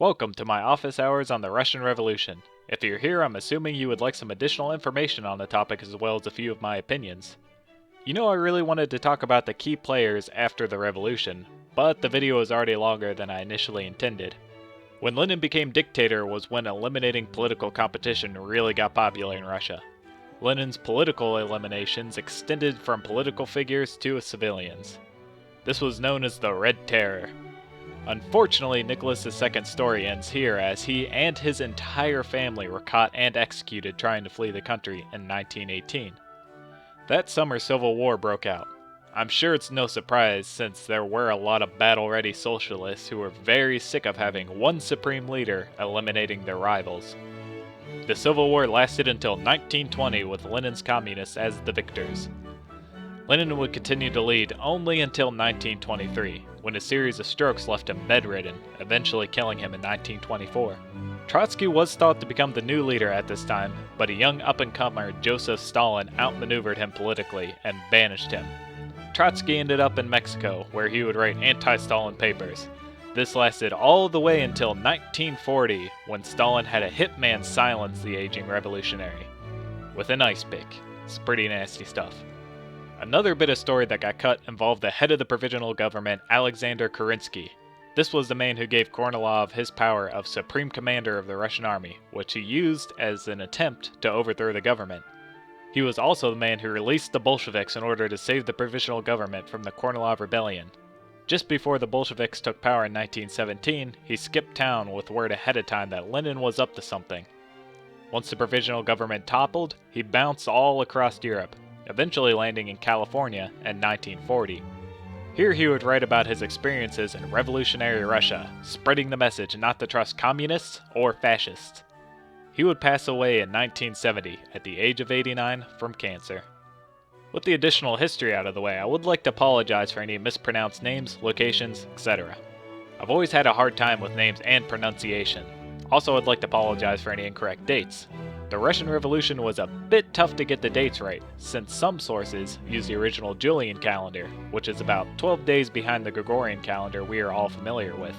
Welcome to my office hours on the Russian Revolution. If you're here, I'm assuming you would like some additional information on the topic as well as a few of my opinions. I really wanted to talk about the key players after the revolution, but the video is already longer than I initially intended. When Lenin became dictator was when eliminating political competition really got popular in Russia. Lenin's political eliminations extended from political figures to civilians. This was known as the Red Terror. Unfortunately, Nicholas II's story ends here as he and his entire family were caught and executed trying to flee the country in 1918. That summer civil war broke out. I'm sure it's no surprise since there were a lot of battle-ready socialists who were very sick of having one supreme leader eliminating their rivals. The civil war lasted until 1920 with Lenin's communists as the victors. Lenin would continue to lead only until 1923, when a series of strokes left him bedridden, eventually killing him in 1924. Trotsky was thought to become the new leader at this time, but a young up-and-comer, Joseph Stalin, outmaneuvered him politically and banished him. Trotsky ended up in Mexico, where he would write anti-Stalin papers. This lasted all the way until 1940, when Stalin had a hitman silence the aging revolutionary with an ice pick. It's pretty nasty stuff. Another bit of story that got cut involved the head of the provisional government, Alexander Kerensky. This was the man who gave Kornilov his power of supreme commander of the Russian army, which he used as an attempt to overthrow the government. He was also the man who released the Bolsheviks in order to save the provisional government from the Kornilov rebellion. Just before the Bolsheviks took power in 1917, he skipped town with word ahead of time that Lenin was up to something. Once the provisional government toppled, he bounced all across Europe, eventually landing in California in 1940. Here he would write about his experiences in revolutionary Russia, spreading the message not to trust communists or fascists. He would pass away in 1970 at the age of 89 from cancer. With the additional history out of the way, I would like to apologize for any mispronounced names, locations, etc. I've always had a hard time with names and pronunciation. Also, I'd like to apologize for any incorrect dates. The Russian Revolution was a bit tough to get the dates right, since some sources use the original Julian calendar, which is about 12 days behind the Gregorian calendar we are all familiar with.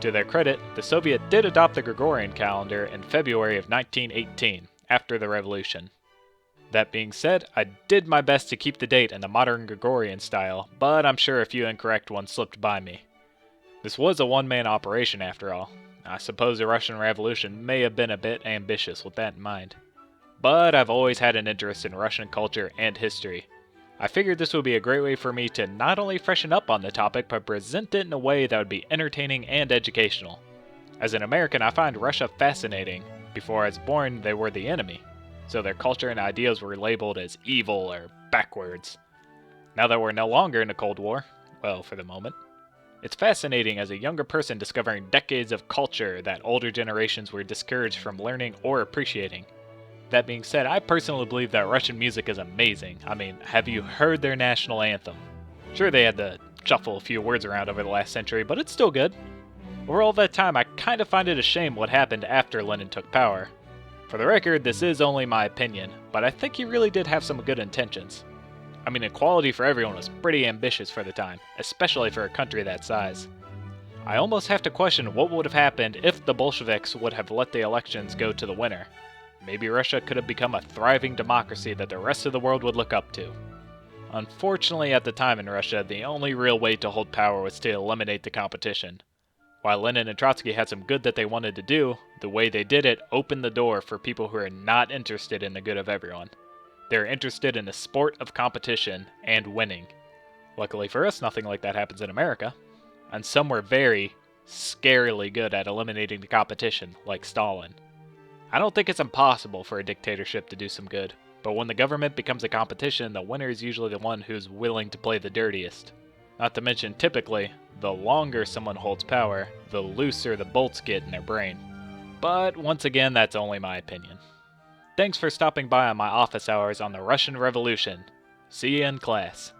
To their credit, the Soviet did adopt the Gregorian calendar in February of 1918, after the revolution. That being said, I did my best to keep the date in the modern Gregorian style, but I'm sure a few incorrect ones slipped by me. This was a one-man operation after all. I suppose the Russian Revolution may have been a bit ambitious with that in mind. But I've always had an interest in Russian culture and history. I figured this would be a great way for me to not only freshen up on the topic, but present it in a way that would be entertaining and educational. As an American, I find Russia fascinating. Before I was born, they were the enemy, so their culture and ideas were labeled as evil or backwards. Now that we're no longer in a Cold War, well, for the moment, it's fascinating as a younger person discovering decades of culture that older generations were discouraged from learning or appreciating. That being said, I personally believe that Russian music is amazing. I mean, have you heard their national anthem? Sure, they had to shuffle a few words around over the last century, but it's still good. Over all that time, I kind of find it a shame what happened after Lenin took power. For the record, this is only my opinion, but I think he really did have some good intentions. I mean, equality for everyone was pretty ambitious for the time, especially for a country that size. I almost have to question what would have happened if the Bolsheviks would have let the elections go to the winner. Maybe Russia could have become a thriving democracy that the rest of the world would look up to. Unfortunately, at the time in Russia, the only real way to hold power was to eliminate the competition. While Lenin and Trotsky had some good that they wanted to do, the way they did it opened the door for people who are not interested in the good of everyone. They're interested in the sport of competition and winning. Luckily for us, nothing like that happens in America. And some were very, scarily good at eliminating the competition, like Stalin. I don't think it's impossible for a dictatorship to do some good, but when the government becomes a competition, the winner is usually the one who's willing to play the dirtiest. Not to mention, typically, the longer someone holds power, the looser the bolts get in their brain. But once again, that's only my opinion. Thanks for stopping by on my office hours on the Russian Revolution. See you in class.